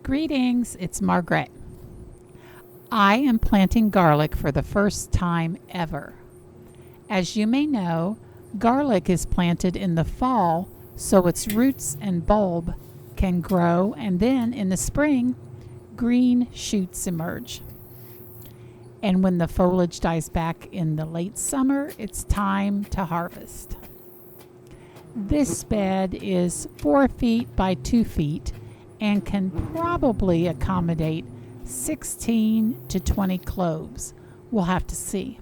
Greetings, it's Margaret. I am planting garlic for the first time ever. As you may know, garlic is planted in the fall so its roots and bulb can grow, and then in the spring, green shoots emerge. And when the foliage dies back in the late summer, it's time to harvest. This bed is 4 feet by 2 feet and can probably accommodate 16 to 20 cloves. We'll have to see.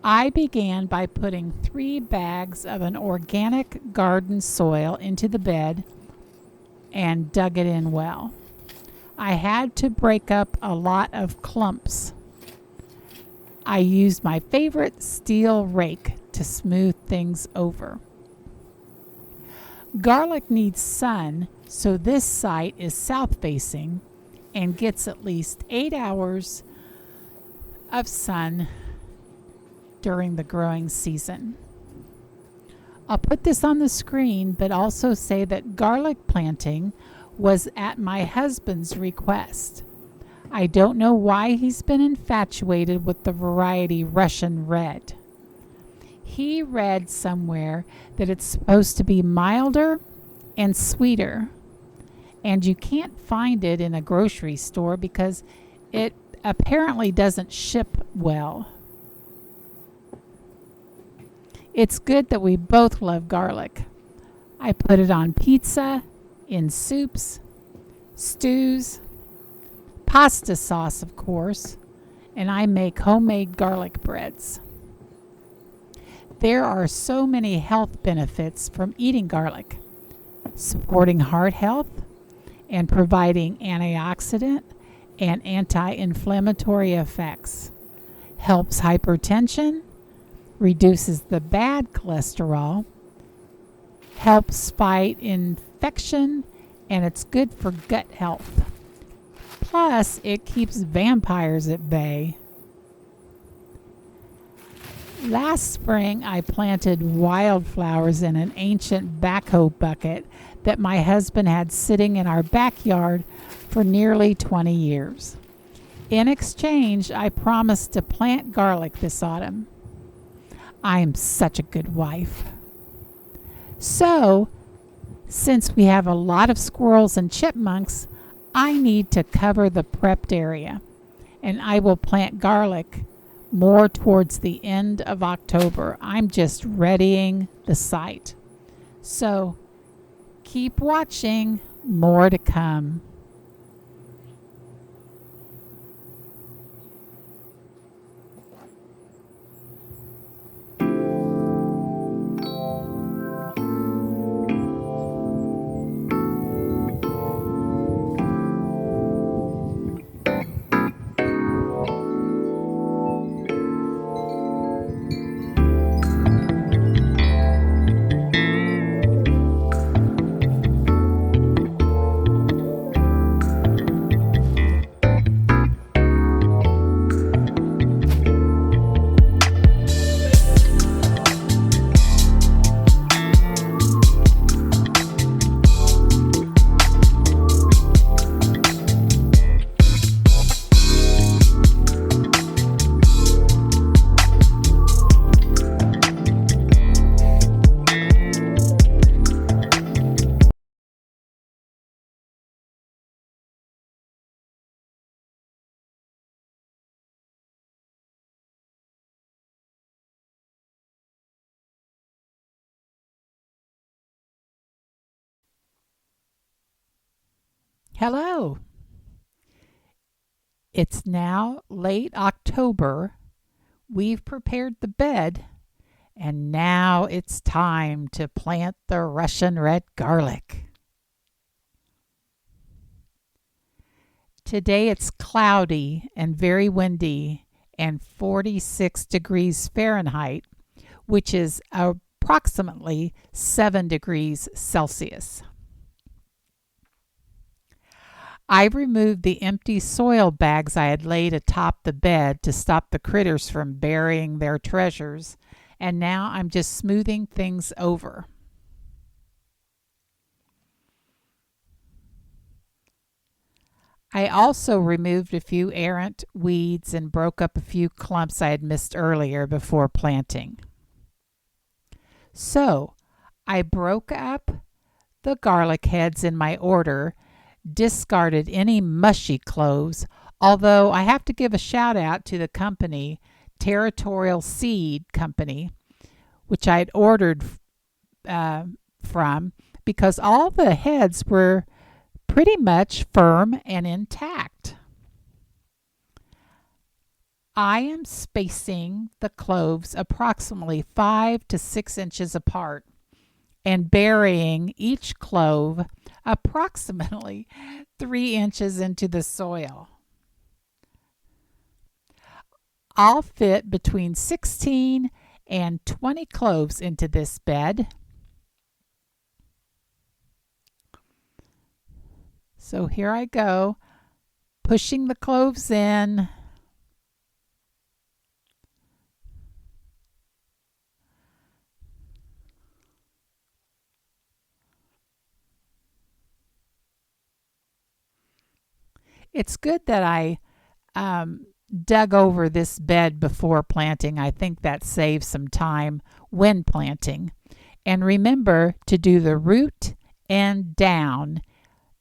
I began by putting 3 bags of an organic garden soil into the bed and dug it in well. I had to break up a lot of clumps. I used my favorite steel rake to smooth things over. Garlic needs sun, so this site is south facing and gets at least 8 hours of sun during the growing season. I'll put this on the screen, but also say that garlic planting was at my husband's request. I don't know why he's been infatuated with the variety Russian Red. He read somewhere that it's supposed to be milder and sweeter, and you can't find it in a grocery store because it apparently doesn't ship well. It's good that we both love garlic. I put it on pizza, in soups, stews, pasta sauce, of course, and I make homemade garlic breads. There are so many health benefits from eating garlic, supporting heart health and providing antioxidant and anti-inflammatory effects, helps hypertension, reduces the bad cholesterol, helps fight infection, and it's good for gut health. Plus, it keeps vampires at bay. Last spring, I planted wildflowers in an ancient backhoe bucket that my husband had sitting in our backyard for nearly 20 years. In exchange, I promised to plant garlic this autumn. I am such a good wife. So, since we have a lot of squirrels and chipmunks, I need to cover the prepped area, and I will plant garlic more towards the end of October. I'm just readying the site. So, keep watching, more to come. Hello. It's now late October. We've prepared the bed, and now it's time to plant the Russian red garlic. Today it's cloudy and very windy and 46 degrees Fahrenheit, which is approximately 7 degrees Celsius. I removed the empty soil bags I had laid atop the bed to stop the critters from burying their treasures, and now I'm just smoothing things over. I also removed a few errant weeds and broke up a few clumps I had missed earlier before planting. So, I broke up the garlic heads in my order, discarded any mushy cloves, although I have to give a shout out to the company, Territorial Seed Company, which I'd ordered uh, from, because all the heads were pretty much firm and intact. I am spacing the cloves approximately 5 to 6 inches apart and burying each clove approximately 3 inches into the soil. I'll fit between 16 and 20 cloves into this bed. So here I go, pushing the cloves in. It's good that I dug over this bed before planting. I think that saves some time when planting. And remember to do the root end down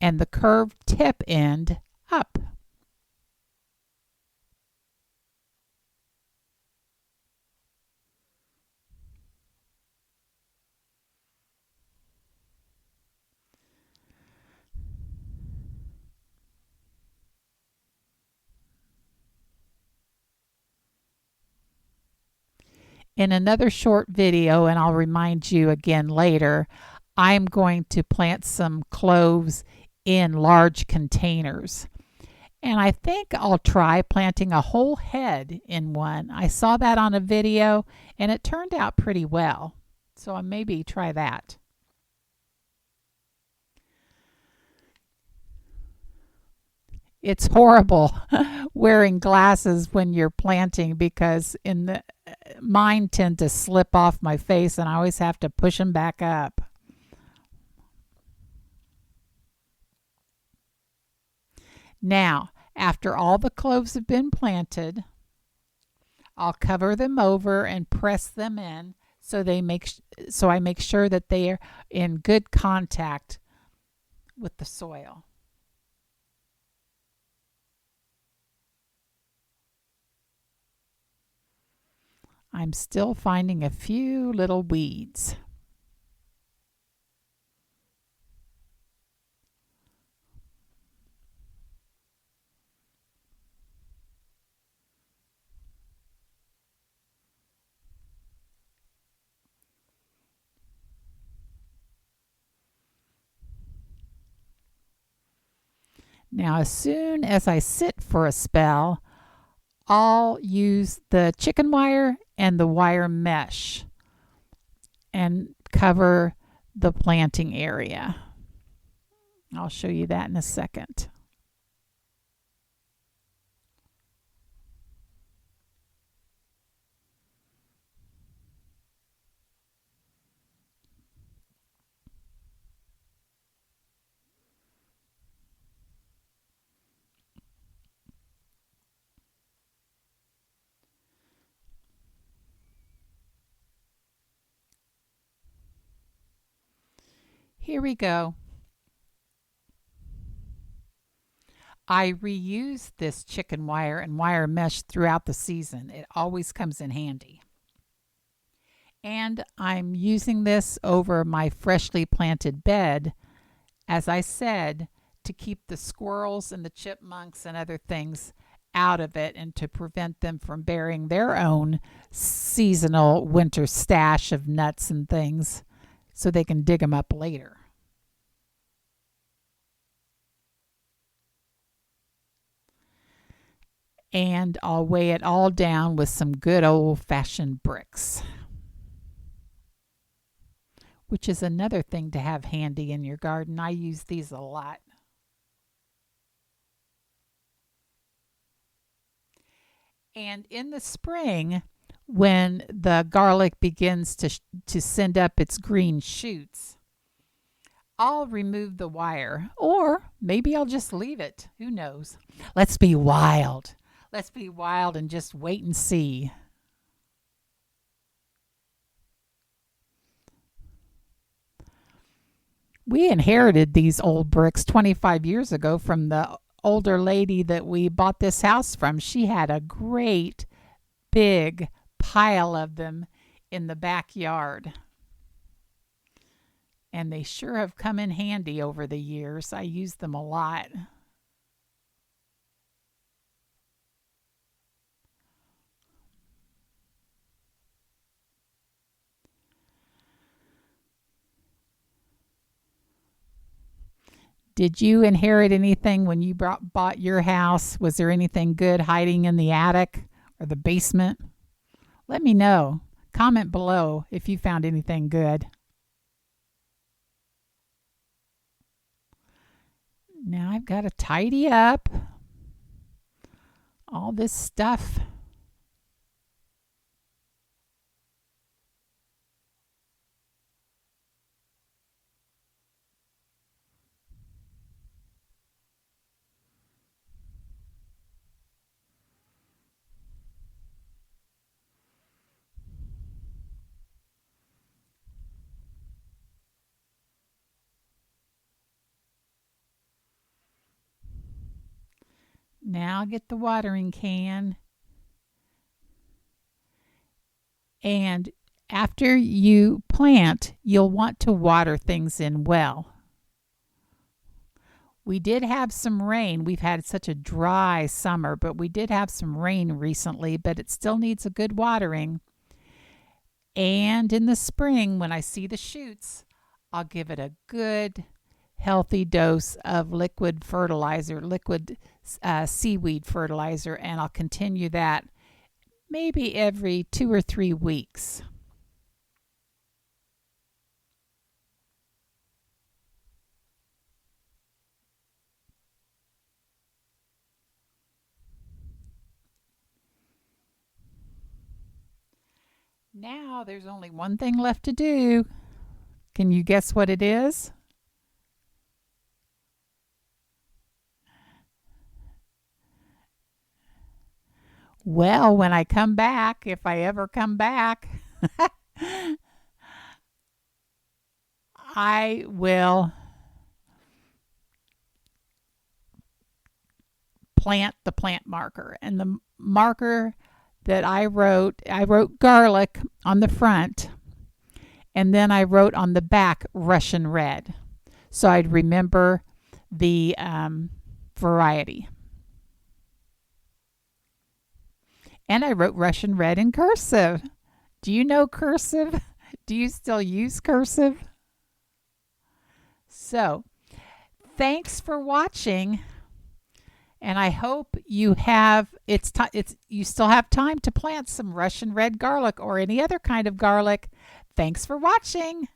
and the curved tip end up. In another short video, and I'll remind you again later, I'm going to plant some cloves in large containers. And I think I'll try planting a whole head in one. I saw that on a video and it turned out pretty well. So I'll maybe try that. It's horrible wearing glasses when you're planting because mine tend to slip off my face and I always have to push them back up. Now, after all the cloves have been planted, I'll cover them over and press them in so I make sure that they are in good contact with the soil. I'm still finding a few little weeds. Now, as soon as I sit for a spell, I'll use the chicken wire and the wire mesh and cover the planting area. I'll show you that in a second. Here we go. I reuse this chicken wire and wire mesh throughout the season. It always comes in handy. And I'm using this over my freshly planted bed, as I said, to keep the squirrels and the chipmunks and other things out of it and to prevent them from burying their own seasonal winter stash of nuts and things so they can dig them up later. And I'll weigh it all down with some good old-fashioned bricks, which is another thing to have handy in your garden. I use these a lot. And in the spring, when the garlic begins to send up its green shoots, I'll remove the wire, or maybe I'll just leave it. Who knows? Let's be wild. Let's be wild and just wait and see. We inherited these old bricks 25 years ago from the older lady that we bought this house from. She had a great big pile of them in the backyard. And they sure have come in handy over the years. I use them a lot. Did you inherit anything when you bought your house? Was there anything good hiding in the attic or the basement? Let me know. Comment below if you found anything good. Now I've got to tidy up all this stuff. Now get the watering can. And after you plant, you'll want to water things in well. We did have some rain. We've had such a dry summer, but we did have some rain recently, but it still needs a good watering. And in the spring, when I see the shoots, I'll give it a good, healthy dose of liquid fertilizer, liquid seaweed fertilizer, and I'll continue that maybe every 2 or 3 weeks. Now there's only one thing left to do. Can you guess what it is? Well, when I come back, if I ever come back, I will plant the plant marker. And the marker that I wrote garlic on the front, and then I wrote on the back Russian red. So I'd remember the variety. And I wrote Russian red in cursive. Do you know cursive? Do you still use cursive? So, thanks for watching. And I hope you have you still have time to plant some Russian red garlic or any other kind of garlic. Thanks for watching.